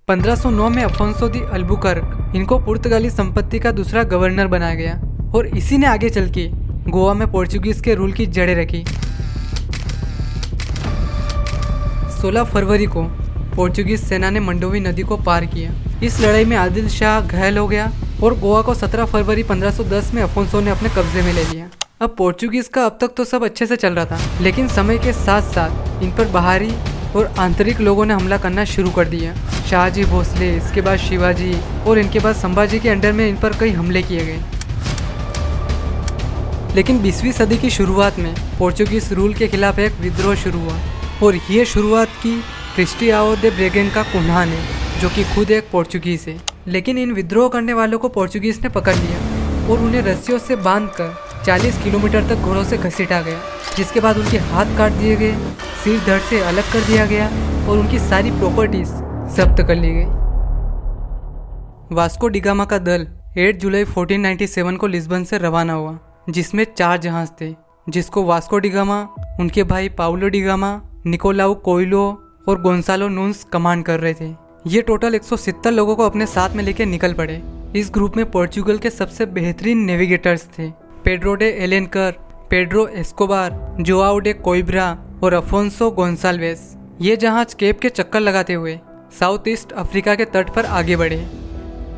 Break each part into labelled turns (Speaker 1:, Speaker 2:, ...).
Speaker 1: 1509 में अफोंसो दी अल्बुकर्क इनको पुर्तगाली संपत्ति का दूसरा गवर्नर बनाया गया और इसी ने आगे चल के गोवा में पोर्चुगीज के रूल की जड़ें रखी। 16 फरवरी को पोर्चुगीज सेना ने मंडोवी नदी को पार किया। इस लड़ाई में आदिल शाह घायल हो गया और गोवा को 17 फरवरी 1510 में अफोंसो ने अपने कब्जे में ले लिया। अब पोर्चुगीज का अब तक तो सब अच्छे से चल रहा था, लेकिन समय के साथ साथ इन पर बाहरी और आंतरिक लोगों ने हमला करना शुरू कर दिया। शाहजी भोसले, इसके बाद शिवाजी और इनके बाद संभाजी के अंडर में इन पर कई हमले किए गए। लेकिन 20वीं सदी की शुरुआत में पोर्चुगीज रूल के खिलाफ एक विद्रोह शुरू हुआ और ये शुरुआत की क्रिस्टियाओ दे ब्रेगेन का कुन्हा ने, जो कि खुद एक पोर्चुगीज है। लेकिन इन विद्रोह करने वालों को पोर्चुगीज ने पकड़ लिया और उन्हें रस्सियों से बांधकर 40 किलोमीटर तक घोड़ों से घसीटा गया, जिसके बाद उनके हाथ काट दिए गए, सिर धड़ से अलग कर दिया गया और उनकी सारी प्रॉपर्टीज जब्त कर ली गई। वास्को डिगामा का दल 8 जुलाई 1497 को लिस्बन से रवाना हुआ, जिसमें 4 जहाज थे, जिसको वास्को डिगामा, उनके भाई पाउलो डिगामा, निकोलाउ कोइलो और गोंसालो नून्स कमांड कर रहे थे। ये टोटल 170 लोगों को अपने साथ में लेकर निकल पड़े। इस ग्रुप में पोर्चुगल के सबसे बेहतरीन नेविगेटर्स थे Pedro de Alenquer, Pedro Escobar, João de Coimbra और अफोंसो गोंसाल्वेस। ये जहाज केप के चक्कर लगाते हुए साउथ ईस्ट अफ्रीका के तट पर आगे बढ़े।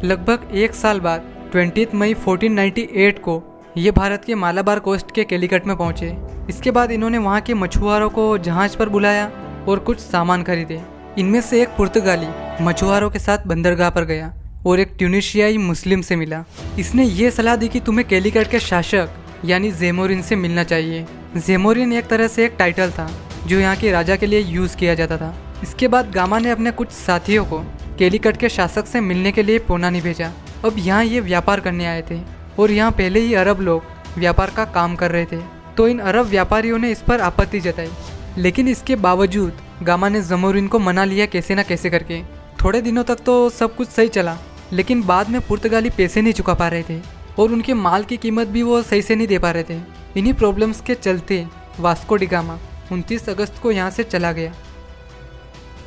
Speaker 1: लगभग 1 साल बाद 20 मई 1498 को ये भारत के मालाबार कोस्ट के कैलीकट में पहुंचे। इसके बाद इन्होंने वहाँ के मछुआरों को जहाज पर बुलाया और कुछ सामान खरीदे। इनमें से एक पुर्तगाली मछुआरों के साथ बंदरगाह पर गया और एक ट्यूनिशियाई मुस्लिम से मिला। इसने ये सलाह दी कि तुम्हें कैलीकट के शासक यानी जेमोरिन से मिलना चाहिए। जेमोरिन एक तरह से एक टाइटल था जो यहाँ के राजा के लिए यूज़ किया जाता था। इसके बाद गामा ने अपने कुछ साथियों को कैलीकट के शासक से मिलने के लिए पोनानी भेजा। अब यहाँ ये व्यापार करने आए थे और यहाँ पहले ही अरब लोग व्यापार का काम कर रहे थे, तो इन अरब व्यापारियों ने इस पर आपत्ति जताई। लेकिन इसके बावजूद गामा ने जेमोरिन को मना लिया कैसे ना कैसे करके। थोड़े दिनों तक तो सब कुछ सही चला, लेकिन बाद में पुर्तगाली पैसे नहीं चुका पा रहे थे और उनके माल की कीमत भी वो सही से नहीं दे पा रहे थे। इन्हीं प्रॉब्लम्स के चलते वास्को डिगामा 29 अगस्त को यहाँ से चला गया।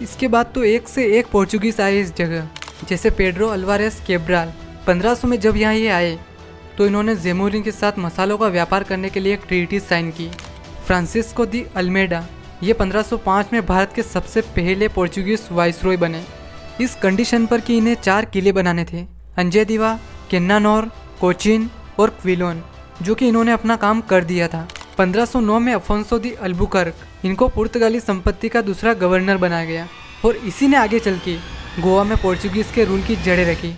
Speaker 1: इसके बाद तो एक से एक पोर्चुगीज आए इस जगह, जैसे पेड्रो अल्वारेस कैब्राल। 1500 में जब यहाँ ये आए तो इन्होंने जेमोरिन के साथ मसालों का व्यापार करने के लिए एक ट्रीटी साइन की। फ्रांसिस्को दी अल्मेडा ये 1505 में भारत के सबसे पहले पोर्चुगीज वाइसरॉय बने, इस कंडीशन पर कि इन्हें 4 किले बनाने थे, अंजेदिवा, केन्नानोर, कोचिन और क्विलोन, जो कि इन्होंने अपना काम कर दिया था। 1509 में अफोंसो दी अल्बुकर्क इनको पुर्तगाली संपत्ति का दूसरा गवर्नर बनाया गया और इसी ने आगे चल के गोवा में पोर्चुगीज के रूल की जड़ें रखी।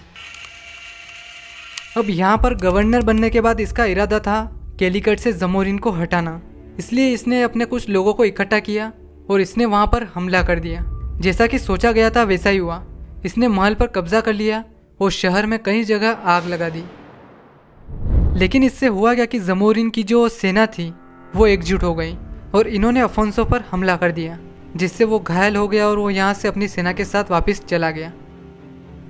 Speaker 1: अब यहाँ पर गवर्नर बनने के बाद इसका इरादा था कैलीकट से जेमोरिन को हटाना, इसलिए इसने अपने कुछ लोगों को इकट्ठा किया और इसने वहाँ पर हमला कर दिया। जैसा कि सोचा गया था वैसा ही हुआ। इसने महल पर कब्जा कर लिया और शहर में कई जगह आग लगा दी। लेकिन इससे हुआ क्या कि जेमोरिन की जो सेना थी वो एकजुट हो गई और इन्होंने अफोंसो पर हमला कर दिया, जिससे वो घायल हो गया और वो यहाँ से अपनी सेना के साथ वापस चला गया।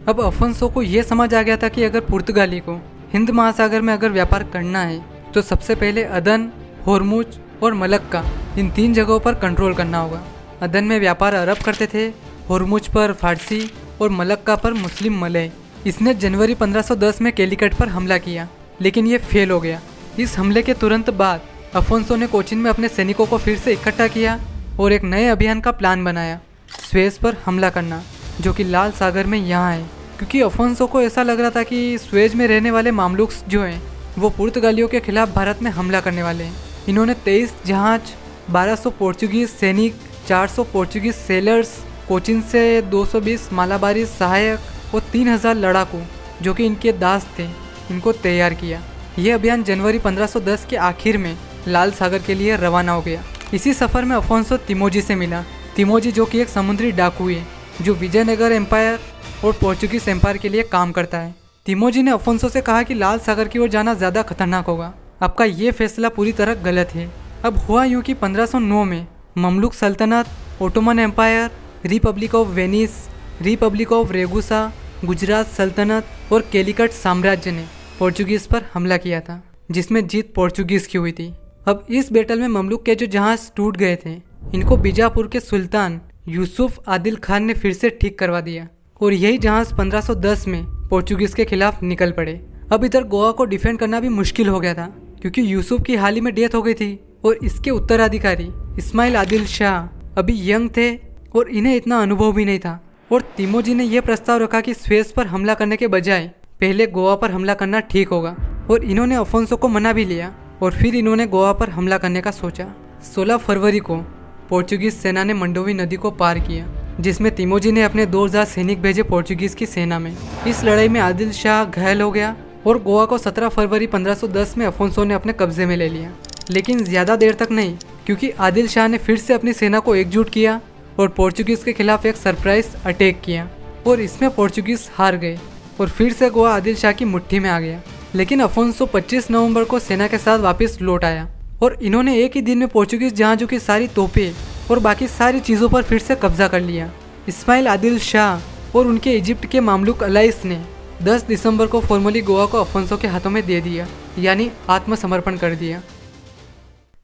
Speaker 1: अब अफोंसो को ये समझ आ गया था कि अगर पुर्तगाली को हिंद महासागर में अगर व्यापार करना है तो सबसे पहले अदन, होर्मुज और मलक्का इन 3 जगहों पर कंट्रोल करना होगा। अदन में व्यापार अरब करते थे, होर्मुज पर फारसी और मलक्का पर मुस्लिम मलय। इसने जनवरी 1510 में कैलीकट पर हमला किया, लेकिन ये फेल हो गया। इस हमले के तुरंत बाद अफोंसो ने कोचिन में अपने सैनिकों को फिर से इकट्ठा किया और एक नए अभियान का प्लान बनाया, स्वेज पर हमला करना, जो कि लाल सागर में यहाँ है। क्योंकि अफोंसो को ऐसा लग रहा था कि स्वेज में रहने वाले मामलुक्स जो हैं वो पुर्तगालियों के खिलाफ भारत में हमला करने वाले हैं। इन्होंने 23 जहाज, 1200 पोर्चुगीज सैनिक, 400 पोर्चुगीज सेलर्स, कोचिन से 220 मालाबारी सहायक और 3000 लड़ाकू जो कि इनके दास थे, इनको तैयार किया। यह अभियान जनवरी 1510 के आखिर में लाल सागर के लिए रवाना हो गया। इसी सफ़र में अफोंसो तिमोजी से मिला। तिमोजी जो कि एक समुद्री डाकू है जो विजयनगर एम्पायर और पोर्चुगीज एम्पायर के लिए काम करता है। तिमोजी ने अफोंसो से कहा कि लाल सागर की ओर जाना ज़्यादा खतरनाक होगा, आपका ये फैसला पूरी तरह गलत है। अब हुआ यूँ कि 1509 में ममलुक सल्तनत, Ottoman empire, republic of Venice, republic of Ragusa, Gujarat सल्तनत और कैलीकट साम्राज्य ने पोर्चुगीज पर हमला किया था, जिसमें जीत पोर्चुगीज की हुई थी। अब इस बैटल में ममलुक के जो जहाज टूट गए थे, इनको बीजापुर के सुल्तान यूसुफ आदिल खान ने फिर से ठीक करवा दिया और यही जहाज 1510 में पोर्चुगीज के खिलाफ निकल पड़े। अब इधर गोवा को डिफेंड करना भी मुश्किल हो गया था क्योंकि यूसुफ की हाल ही में डेथ हो गई थी और इसके उत्तराधिकारी इस्माइल आदिल शाह अभी यंग थे और इन्हें इतना अनुभव भी नहीं था। और तिमोजी ने यह प्रस्ताव रखा कि स्वेज पर हमला करने के बजाय पहले गोवा पर हमला करना ठीक होगा और इन्होंने अफोंसो को मना भी लिया और फिर इन्होंने गोवा पर हमला करने का सोचा। 16 फरवरी को पोर्चुगीज सेना ने मंडोवी नदी को पार किया जिसमें तिमोजी ने अपने 2000 सैनिक भेजे पोर्चुगीज की सेना में। इस लड़ाई में आदिल शाह घायल हो गया और गोवा को 17 फरवरी 1510 में अफोंसो ने अपने कब्जे में ले लिया। लेकिन ज़्यादा देर तक नहीं क्योंकि आदिल शाह ने फिर से अपनी सेना को एकजुट किया और पोर्चुगीज के खिलाफ एक सरप्राइज अटैक किया और इसमें पोर्चुगीज हार गए और फिर से गोवा आदिल शाह की मुट्ठी में आ गया। लेकिन अफोंसो 25 नवंबर को सेना के साथ वापस लौट आया और इन्होंने एक ही दिन में पोर्चुगीज जहाज़ों की सारी तोपें और बाकी सारी चीज़ों पर फिर से कब्जा कर लिया। इस्माइल आदिल शाह और उनके इजिप्ट के मामलुक अलाइस ने 10 दिसंबर को फॉर्मली गोवा को अफोंसो के हाथों में दे दिया, यानी आत्मसमर्पण कर दिया।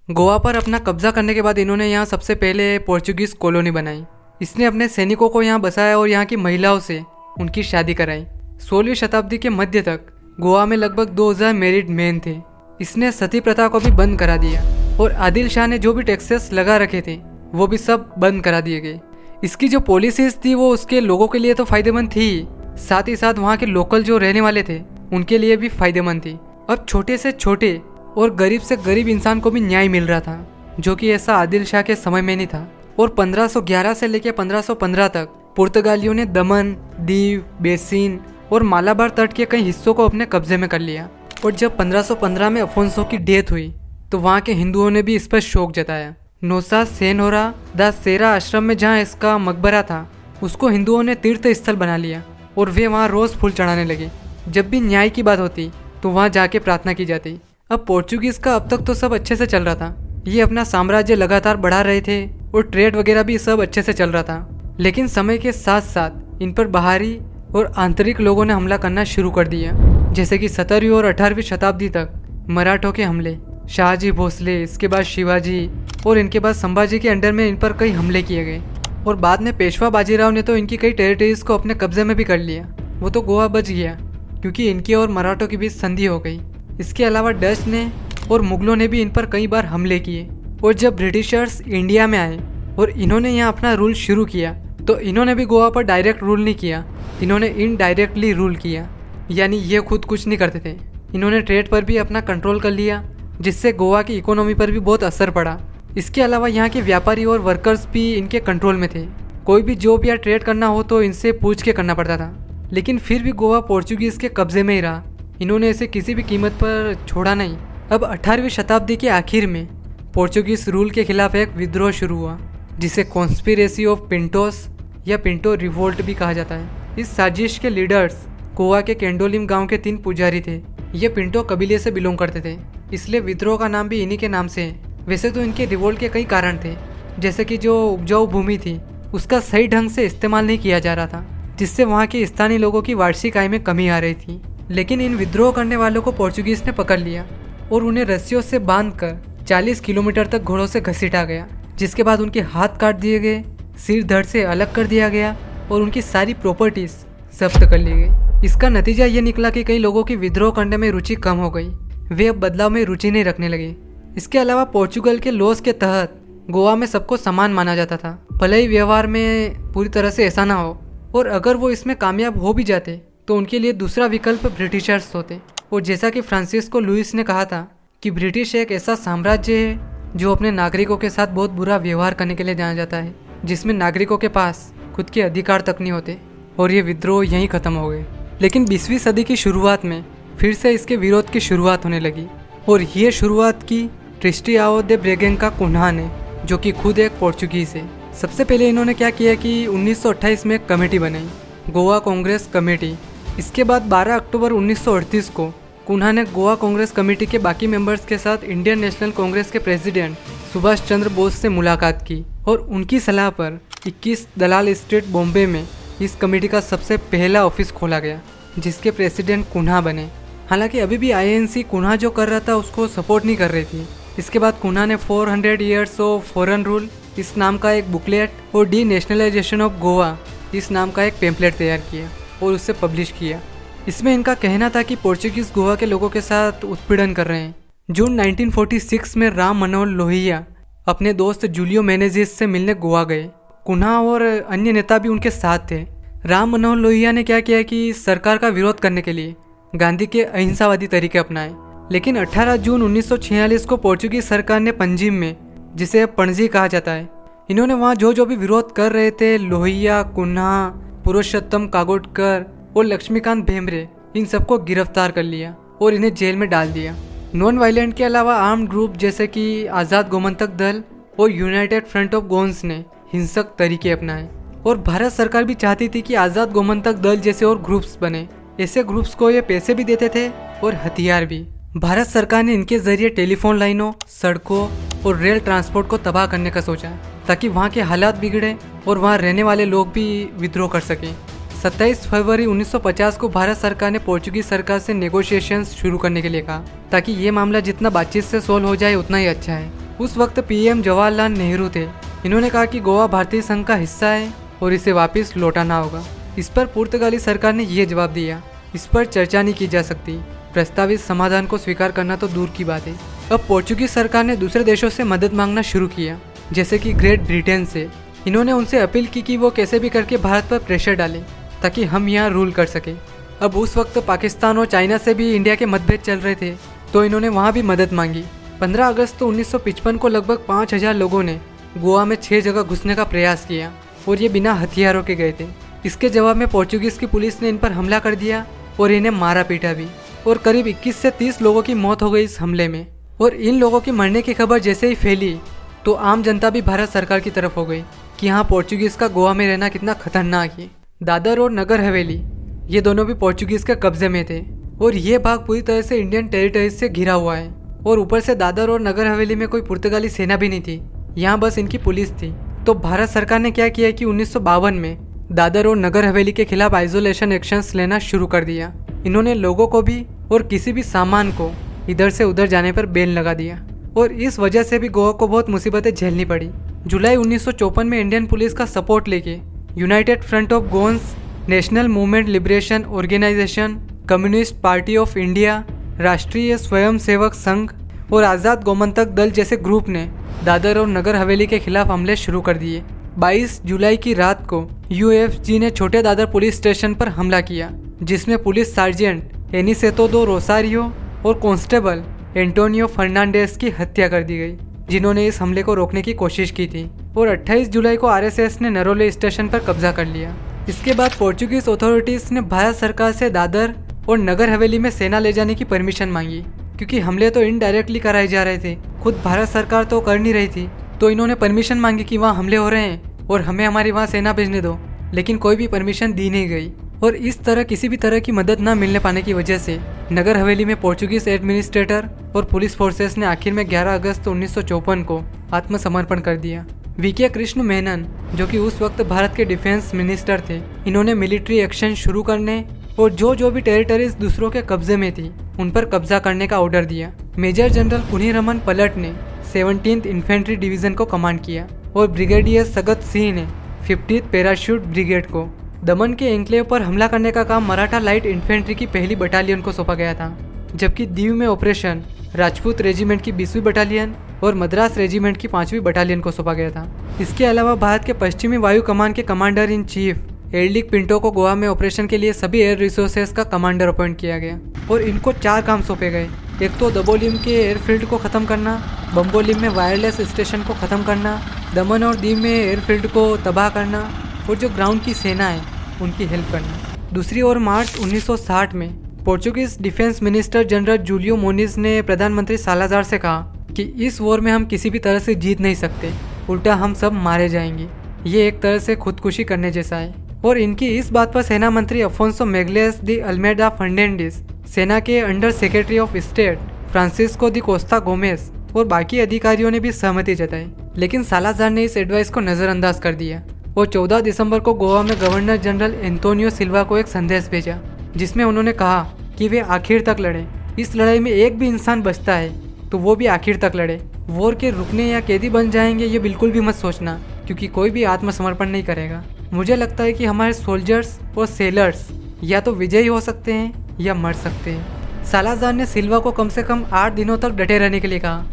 Speaker 1: गोवा पर अपना कब्जा करने के बाद इन्होंने यहाँ सबसे पहले पोर्चुगीज कॉलोनी बनाई। इसने अपने सैनिकों को यहाँ बसाया और यहाँ की महिलाओं से उनकी शादी कराई। 16वीं शताब्दी के मध्य तक गोवा में लगभग 2000 मैरिड मैन थे। इसने सती प्रथा को भी बंद करा दिया और आदिल शाह ने जो भी टैक्सेस लगा रखे थे वो भी सब बंद करा दिए गए। इसकी जो पॉलिसीज थी वो उसके लोगों के लिए तो फायदेमंद थी, साथ ही साथ वहाँ के लोकल जो रहने वाले थे उनके लिए भी फायदेमंद थी। अब छोटे से छोटे और गरीब से गरीब इंसान को भी न्याय मिल रहा था, जो कि ऐसा आदिल शाह के समय में नहीं था। और 1511 से लेकर 1515 तक पुर्तगालियों ने दमन, दीव, बेसिन और मालाबार तट के कई हिस्सों को अपने कब्जे में कर लिया। और जब 1515 में अफोंसो की डेथ हुई तो वहाँ के हिंदुओं ने भी इस पर शोक जताया। नौसा सेनहोरा द सेरा आश्रम में जहाँ इसका मकबरा था उसको हिंदुओं ने तीर्थ स्थल बना लिया और वे वहाँ रोज़ फूल चढ़ाने लगे। जब भी न्याय की बात होती तो वहाँ जाके प्रार्थना की जाती। अब पोर्चुगीज का अब तक तो सब अच्छे से चल रहा था, ये अपना साम्राज्य लगातार बढ़ा रहे थे और ट्रेड वगैरह भी सब अच्छे से चल रहा था। लेकिन समय के साथ साथ इन पर बाहरी और आंतरिक लोगों ने हमला करना शुरू कर दिया, जैसे कि 17वीं और 18वीं शताब्दी तक मराठों के हमले, शाहजी भोसले, इसके बाद शिवाजी और इनके बाद संभाजी के अंडर में इन पर कई हमले किए गए। और बाद में पेशवा बाजीराव ने तो इनकी कई टेरिटरीज को अपने कब्जे में भी कर लिया। वो तो गोवा बच गया क्योंकि इनके और मराठों के बीच संधि हो गई। इसके अलावा डच ने और मुगलों ने भी इन पर कई बार हमले किए। और जब ब्रिटिशर्स इंडिया में आए और इन्होंने यहाँ अपना रूल शुरू किया तो इन्होंने भी गोवा पर डायरेक्ट रूल नहीं किया, इन्होंने इनडायरेक्टली रूल किया, यानी ये खुद कुछ नहीं करते थे। इन्होंने ट्रेड पर भी अपना कंट्रोल कर लिया, जिससे गोवा की इकोनॉमी पर भी बहुत असर पड़ा। इसके अलावा यहाँ के व्यापारी और वर्कर्स भी इनके कंट्रोल में थे। कोई भी जॉब या ट्रेड करना हो तो इनसे पूछ के करना पड़ता था। लेकिन फिर भी गोवा पोर्चुगीज़ के कब्जे में ही रहा, इन्होंने इसे किसी भी कीमत पर छोड़ा नहीं। अब 18वीं शताब्दी के आखिर में पोर्चुगीज रूल के खिलाफ एक विद्रोह शुरू हुआ, जिसे कॉन्स्पिरेसी ऑफ पिंटोस या पिंटो रिवोल्ट भी कहा जाता है। इस साजिश के लीडर्स गोवा के केंडोलिम गांव के 3 पुजारी थे। ये पिंटो कबीले से बिलोंग करते थे, इसलिए विद्रोह का नाम भी इन्हीं के नाम से है। वैसे तो इनके रिवोल्ट के कई कारण थे, जैसे कि जो उपजाऊ भूमि थी उसका सही ढंग से इस्तेमाल नहीं किया जा रहा था, जिससे वहाँ के स्थानीय लोगों की वार्षिक आय में कमी आ रही थी। लेकिन इन विद्रोह करने वालों को पोर्चुगीज ने पकड़ लिया और उन्हें रस्सियों से बांधकर 40 किलोमीटर तक घोड़ों से घसीटा गया, जिसके बाद उनके हाथ काट दिए गए, सिर धड़ से अलग कर दिया गया और उनकी सारी प्रॉपर्टीज जब्त कर ली गई। इसका नतीजा ये निकला कि कई लोगों की विद्रोह करने में रुचि कम हो गई, वे अब बदलाव में रुचि नहीं रखने लगे। इसके अलावा पोर्चुगल के लॉज के तहत गोवा में सबको समान माना जाता था, भले ही व्यवहार में पूरी तरह से ऐसा ना हो। और अगर वो इसमें कामयाब हो भी जाते तो उनके लिए दूसरा विकल्प ब्रिटिशर्स होते। और जैसा कि फ्रांसिस्को लुइस ने कहा था कि ब्रिटिश एक ऐसा साम्राज्य है जो अपने नागरिकों के साथ बहुत बुरा व्यवहार करने के लिए जाना जाता है, जिसमें नागरिकों के पास खुद के अधिकार तक नहीं होते। और ये विद्रोह यहीं ख़त्म हो गए। लेकिन 20वीं सदी की शुरुआत में फिर से इसके विरोध की शुरुआत होने लगी, और ये शुरुआत की ट्रिस्टियाओ दे ब्रेगेंका कुन्हा ने, जो कि खुद एक पोर्चुगीज़ है। सबसे पहले इन्होंने क्या किया कि 1928 में एक कमेटी बनाई, गोवा कांग्रेस कमेटी। इसके बाद 12 अक्टूबर 1938 को कुन्हा ने गोवा कांग्रेस कमेटी के बाकी मेंबर्स के साथ इंडियन नेशनल कांग्रेस के प्रेसिडेंट सुभाष चंद्र बोस से मुलाकात की, और उनकी सलाह पर 21 दलाल स्ट्रीट बॉम्बे में इस कमेटी का सबसे पहला ऑफिस खोला गया, जिसके प्रेसिडेंट कुन्हा बने। हालांकि अभी भी आईएनसी कुन्हा जो कर रहा था उसको सपोर्ट नहीं कर रही थी। इसके बाद कुन्हा ने 400 ईयर्स ऑफ फॉरेन रूल इस नाम का एक बुकलेट और डी नेशनलाइजेशन ऑफ गोवा इस नाम का एक पेम्पलेट तैयार किया और उसे पब्लिश किया। इसमें इनका कहना था कि पोर्चुगीज गोवा के लोगों के साथ उत्पीड़न कर रहे हैं। जून 1946 में राम मनोहर लोहिया अपने दोस्त जूलियो मेनेजिस से मिलने गोवा गए। कुन्हा और अन्य नेता भी उनके साथ थे। राम मनोहर लोहिया ने क्या किया कि सरकार का विरोध करने के लिए गांधी के अहिंसावादी तरीके अपनाए। लेकिन 18 जून 1946 को पोर्चुगीज सरकार ने पंजिम में, जिसे अब पणजी कहा जाता है, इन्होंने वहाँ जो भी विरोध कर रहे थे, लोहिया, कुन्हा, पुरुषोत्तम कागोडकर और लक्ष्मीकांत भेम्रे, इन सबको गिरफ्तार कर लिया और इन्हें जेल में डाल दिया। नॉन वायलेंट के अलावा आर्म्ड ग्रुप जैसे कि आज़ाद गोमंतक दल और यूनाइटेड फ्रंट ऑफ गोन्स ने हिंसक तरीके अपनाए और भारत सरकार भी चाहती थी कि आज़ाद गोमंतक दल जैसे और ग्रुप्स बने। ऐसे ग्रुप्स को ये पैसे भी देते थे और हथियार भी। भारत सरकार ने इनके जरिए टेलीफोन लाइनों, सड़कों और रेल ट्रांसपोर्ट को तबाह करने का सोचा ताकि वहाँ के हालात बिगड़े और वहाँ रहने वाले लोग भी विद्रोह कर सकें। 27 फरवरी 1950 को भारत सरकार ने पोर्चुगीज सरकार से नेगोशिएशंस शुरू करने के लिए कहा ताकि ये मामला जितना बातचीत से सोल्व हो जाए उतना ही अच्छा है। उस वक्त पीएम जवाहरलाल नेहरू थे। इन्होंने कहा कि गोवा भारतीय संघ का हिस्सा है और इसे वापस लौटाना होगा। इस पर पुर्तगाली सरकार ने यह जवाब दिया, इस पर चर्चा नहीं की जा सकती, प्रस्तावित समाधान को स्वीकार करना तो दूर की बात है। अब पोर्चुगीज सरकार ने दूसरे देशों से मदद मांगना शुरू किया, जैसे कि ग्रेट ब्रिटेन से। इन्होंने उनसे अपील की कि वो कैसे भी करके भारत पर प्रेशर डालें ताकि हम यहाँ रूल कर सकें। अब उस वक्त पाकिस्तान और चाइना से भी इंडिया के मतभेद चल रहे थे, तो इन्होंने वहाँ भी मदद मांगी। 15 अगस्त 1955 को लगभग 5000 लोगों ने गोवा में 6 जगह घुसने का प्रयास किया और ये बिना हथियारों के गए थे। इसके जवाब में पोर्चुगीज की पुलिस ने इन पर हमला कर दिया और इन्हें मारा पीटा भी और करीब 21 से 30 लोगों की मौत हो गई इस हमले में। और इन लोगों की मरने की खबर जैसे ही फैली तो आम जनता भी भारत सरकार की तरफ हो गई कि हाँ, पोर्चुगीज का गोवा में रहना कितना खतरनाक है। दादर और नगर हवेली ये दोनों भी पोर्चुगीज के कब्जे में थे और ये भाग पूरी तरह से इंडियन टेरिटरीज से घिरा हुआ है। और ऊपर से दादर और नगर हवेली में कोई पुर्तगाली सेना भी नहीं थी, यहाँ बस इनकी पुलिस थी। तो भारत सरकार ने क्या किया कि 1952 में दादर और नगर हवेली के खिलाफ आइसोलेशन एक्शंस लेना शुरू कर दिया। इन्होंने लोगों को भी और किसी भी सामान को इधर से उधर जाने पर बैन लगा दिया और इस वजह से भी गोवा को बहुत मुसीबतें झेलनी पड़ी। जुलाई 1954 में इंडियन पुलिस का सपोर्ट लेके united front of Goans, national movement liberation organisation, communist party of India, Rashtriya Swayamsevak संघ और आज़ाद गोमंतक दल जैसे ग्रुप ने दादर और नगर हवेली के खिलाफ हमले शुरू कर दिए। 22 जुलाई की रात को यूएफजी ने छोटे दादर पुलिस स्टेशन पर हमला किया, जिसमें पुलिस सार्जेंट एनिसेतो दो रोसारियो और कांस्टेबल एंटोनियो फर्नांडेस की हत्या कर दी गई, जिन्होंने इस हमले को रोकने की कोशिश की थी। और 28 जुलाई को आरएसएस ने नरोले स्टेशन पर कब्जा कर लिया। इसके बाद पोर्चुगीज अथॉरिटीज ने भारत सरकार से दादर और नगर हवेली में सेना ले जाने की परमिशन मांगी, क्योंकि हमले तो इनडायरेक्टली कराए जा रहे थे, खुद भारत सरकार तो कर नहीं रही थी। तो इन्होंने परमिशन मांगी कि वहाँ हमले हो रहे हैं और हमें हमारी वहाँ सेना भेजने दो, लेकिन कोई भी परमिशन दी नहीं गई। और इस तरह किसी भी तरह की मदद न मिलने पाने की वजह से नगर हवेली में पोर्चुगीज एडमिनिस्ट्रेटर और पुलिस फोर्सेस ने आखिर में 11 अगस्त 1954 को आत्मसमर्पण कर दिया। वीके कृष्ण मेनन, जो कि उस वक्त भारत के डिफेंस मिनिस्टर थे, इन्होंने मिलिट्री एक्शन शुरू करने और जो भी टेरिटरीज दूसरों के कब्जे में थी उन पर कब्जा करने का ऑर्डर दिया। मेजर जनरल कुन्हीरमन पलट ने 17th इन्फेंट्री डिवीजन को कमांड किया और ब्रिगेडियर सगत सिंह ने 50th पैराशूट ब्रिगेड को। दमन के एन्क्लेव पर हमला करने का काम मराठा लाइट इन्फेंट्री की पहली बटालियन को सौंपा गया था, जबकि दीव में ऑपरेशन राजपूत रेजिमेंट की 20वीं बटालियन और मद्रास रेजिमेंट की 5वीं बटालियन को सौंपा गया था। इसके अलावा भारत के पश्चिमी वायु कमान के कमांडर इन चीफ एरलिक पिंटो को गोवा में ऑपरेशन के लिए सभी एयर रिसोर्सेज का कमांडर अपॉइंट किया गया और इनको 4 काम सौंपे गए। एक तो दबोलिम के एयरफील्ड को ख़त्म करना, बम्बोलिम में वायरलेस स्टेशन को ख़त्म करना, दमन और दीव में एयरफील्ड को तबाह करना और जो ग्राउंड की सेना है उनकी हेल्प करना। दूसरी ओर मार्च 1960 में Portuguese defence minister general Julio Moniz ने प्रधानमंत्री सालाजार से कहा कि इस वॉर में हम किसी भी तरह से जीत नहीं सकते, उल्टा हम सब मारे जाएंगे। ये एक तरह से खुदकुशी करने जैसा है। और इनकी इस बात पर सेना मंत्री अफोंसो मैग्लेस दी अल्मेडा फर्नांडिस, सेना के under secretary of state Francisco the Costa Gomez और बाकी अधिकारियों ने भी सहमति जताई। लेकिन सालाजार ने इस एडवाइस को नज़रअंदाज कर दिया और 14 दिसंबर को गोवा में गवर्नर जनरल एंटोनियो सिल्वा को एक संदेश भेजा, जिसमें उन्होंने कहा कि वे आखिर तक लड़ें। इस लड़ाई में एक भी इंसान बचता है तो वो भी आखिर तक लड़े। वॉर के रुकने या कैदी बन जाएंगे ये बिल्कुल भी मत सोचना, क्योंकि कोई भी आत्मसमर्पण नहीं करेगा। मुझे लगता है कि हमारे सोल्जर्स और सेलर्स या तो विजयी हो सकते हैं या मर सकते हैं। सालाज़ार ने सिल्वा को कम से कम 8 दिनों तक डटे रहने के लिए कहा,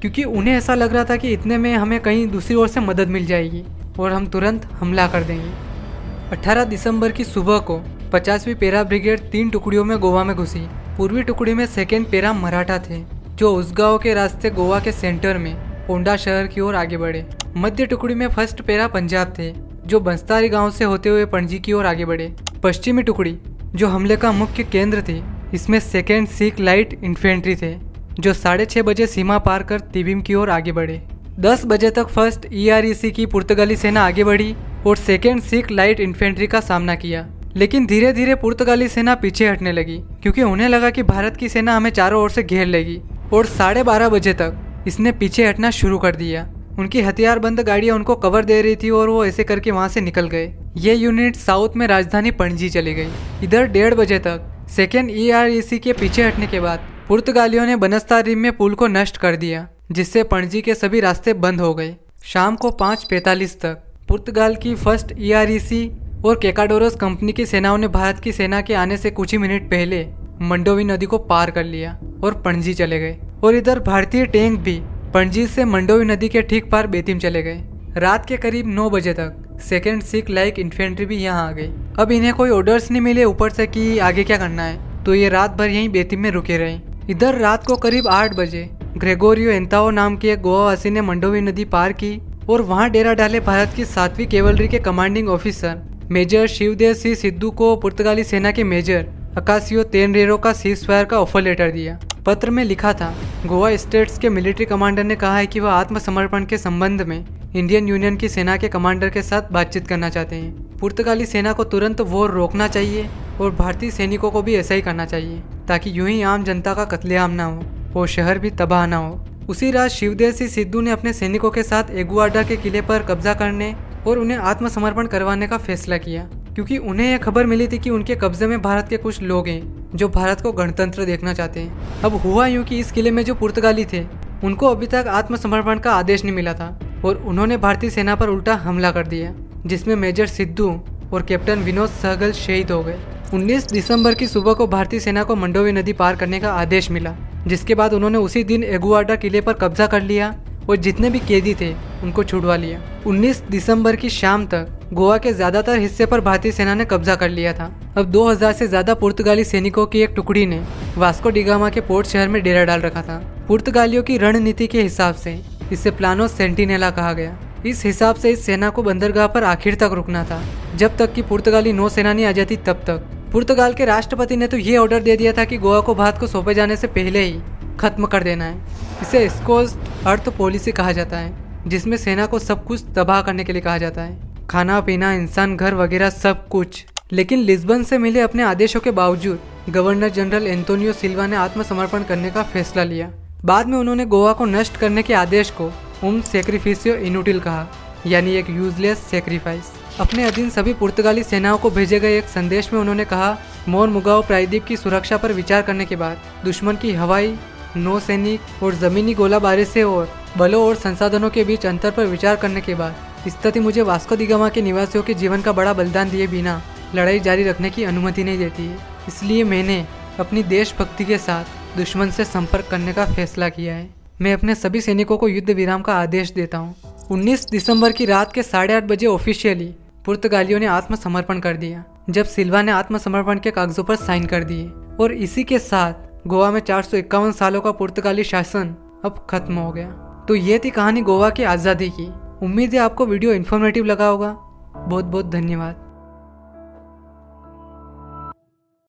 Speaker 1: क्योंकि उन्हें ऐसा लग रहा था कि इतने में हमें कहीं दूसरी ओर से मदद मिल जाएगी और हम तुरंत हमला कर देंगे। 18 दिसंबर की सुबह को 50वीं पैरा ब्रिगेड 3 टुकड़ियों में गोवा में घुसी। पूर्वी टुकड़ी में 2nd पैरा मराठा थे, जो उसगांव के रास्ते गोवा के सेंटर में पोंडा शहर की ओर आगे बढ़े। मध्य टुकड़ी में 1st पैरा पंजाब थे, जो बंस्तारी गांव से होते हुए पणजी की ओर आगे बढ़े। पश्चिमी टुकड़ी, जो हमले का मुख्य केंद्र थी, इसमें 2nd सिख लाइट इन्फेंट्री थे, जो 6:30 बजे सीमा पार कर तिबिम की ओर आगे बढ़े। 10 बजे तक 1st EREC की पुर्तगाली सेना आगे बढ़ी और 2nd सिख लाइट इन्फेंट्री का सामना किया। लेकिन धीरे धीरे पुर्तगाली सेना पीछे हटने लगी, क्योंकि उन्हें लगा कि भारत की सेना हमें चारों ओर से घेर लेगी, और 12:30 बजे तक इसने पीछे हटना शुरू कर दिया। उनकी हथियारबंद गाड़ियां उनको कवर दे रही थी और वो ऐसे करके वहां से निकल गए। ये यूनिट साउथ में राजधानी पणजी चली गई। इधर 1:30 बजे तक 2nd EREC के पीछे हटने के बाद पुर्तगालियों ने बनस्तारी में पुल को नष्ट कर दिया, जिससे पणजी के सभी रास्ते बंद हो गए। शाम को 5:45 तक पुर्तगाल की 1st EREC और केकाडोरस कंपनी की सेनाओं ने भारत की सेना के आने से कुछ ही मिनट पहले मंडोवी नदी को पार कर लिया और पणजी चले गए। और इधर भारतीय टैंक भी पणजी से मंडोवी नदी के ठीक पार बेतिम चले गए। रात के करीब 9 बजे तक 2nd सिख लाइट इन्फेंट्री भी यहाँ आ गई। अब इन्हें कोई ऑर्डर्स नहीं मिले ऊपर से कि आगे क्या करना है, तो ये रात भर यहीं बेतिम में रुके रहे। इधर रात को करीब 8 बजे ग्रेगोरियो एंताओ नाम के एक गोवावासी ने मंडोवी नदी पार की और वहाँ डेरा डाले भारत की 7वीं कैवलरी के commanding officer major Shivdev Singh Sidhu को पुर्तगाली सेना के मेजर अकासियो तेनरेरो का सीज़फायर का ऑफर लेटर दिया। पत्र में लिखा था, गोवा स्टेट्स के मिलिट्री कमांडर ने कहा है कि वह आत्मसमर्पण के संबंध में इंडियन यूनियन की सेना के कमांडर के साथ बातचीत करना चाहते हैं। पुर्तगाली सेना को तुरंत वॉर रोकना चाहिए और भारतीय सैनिकों को भी ऐसा ही करना चाहिए, ताकि यूं ही आम जनता का कत्लेआम ना हो और शहर भी तबाह ना हो। उसी रात शिवदेव सिंह सिद्धू ने अपने सैनिकों के साथ एगुआडा के किले पर कब्जा करने और उन्हें आत्मसमर्पण करवाने का फैसला किया, क्योंकि उन्हें यह खबर मिली थी कि उनके कब्जे में भारत के कुछ लोग हैं जो भारत को गणतंत्र देखना चाहते हैं। अब हुआ यूं कि इस किले में जो पुर्तगाली थे, उनको अभी तक आत्मसमर्पण का आदेश नहीं मिला था और उन्होंने भारतीय सेना पर उल्टा हमला कर दिया, जिसमें मेजर सिद्धू और कैप्टन विनोद सहगल शहीद हो गए। 19 दिसंबर की सुबह को भारतीय सेना को मंडोवी नदी पार करने का आदेश मिला, जिसके बाद उन्होंने उसी दिन एगुआडा किले पर कब्जा कर लिया और जितने भी कैदी थे उनको छुड़वा लिया। 19 दिसंबर की शाम तक गोवा के ज्यादातर हिस्से पर भारतीय सेना ने कब्जा कर लिया था। अब 2000 से ज्यादा पुर्तगाली सैनिकों की एक टुकड़ी ने वास्को डिगामा के पोर्ट शहर में डेरा डाल रखा था। पुर्तगालियों की रणनीति के हिसाब से इसे प्लानो सेंटिनेला कहा गया। इस हिसाब से इस सेना को बंदरगाह पर आखिर तक रुकना था, जब तक कि पुर्तगाली नौसेना नहीं आ जाती तब तक। पुर्तगाल के राष्ट्रपति ने तो ये ऑर्डर दे दिया था कि गोवा को भारत को सौंपे जाने से पहले ही खत्म कर देना है। इसे स्कोस्ट अर्थ पॉलिसी कहा जाता है, जिसमें सेना को सब कुछ तबाह करने के लिए कहा जाता है, खाना पीना, इंसान, घर वगैरह सब कुछ। लेकिन लिस्बन से मिले अपने आदेशों के बावजूद गवर्नर जनरल एंटोनियो सिल्वा ने आत्मसमर्पण करने का फैसला लिया। बाद में उन्होंने गोवा को नष्ट करने के आदेश को सेक्रिफिसियो इनूटिल कहा, यानी एक यूजलेस सेक्रीफाइस। अपने अधीन सभी पुर्तगाली सेनाओं को भेजे गए एक संदेश में उन्होंने कहा, मोरमुगाओ प्रायद्वीप की सुरक्षा पर विचार करने के बाद दुश्मन की हवाई, नौसैनिक और जमीनी गोलाबारी से और बलों और संसाधनों के बीच अंतर पर विचार करने के बाद स्थिति मुझे वास्को दी गामा के निवासियों के जीवन का बड़ा बलिदान दिए बिना लड़ाई जारी रखने की अनुमति नहीं देती है। इसलिए मैंने अपनी देशभक्ति के साथ दुश्मन से संपर्क करने का फैसला किया है। मैं अपने सभी सैनिकों को युद्ध विराम का आदेश देता हूँ। 19 दिसंबर की रात के 8:30 बजे ऑफिशियली पुर्तगालियों ने आत्मसमर्पण कर दिया, जब सिल्वा ने आत्मसमर्पण के कागजों पर साइन कर दिए। और इसी के साथ गोवा में 451 सालों का पुर्तगाली शासन अब खत्म हो गया। तो ये थी कहानी गोवा की आज़ादी की। उम्मीद है आपको वीडियो इन्फॉर्मेटिव लगा होगा। बहुत बहुत धन्यवाद।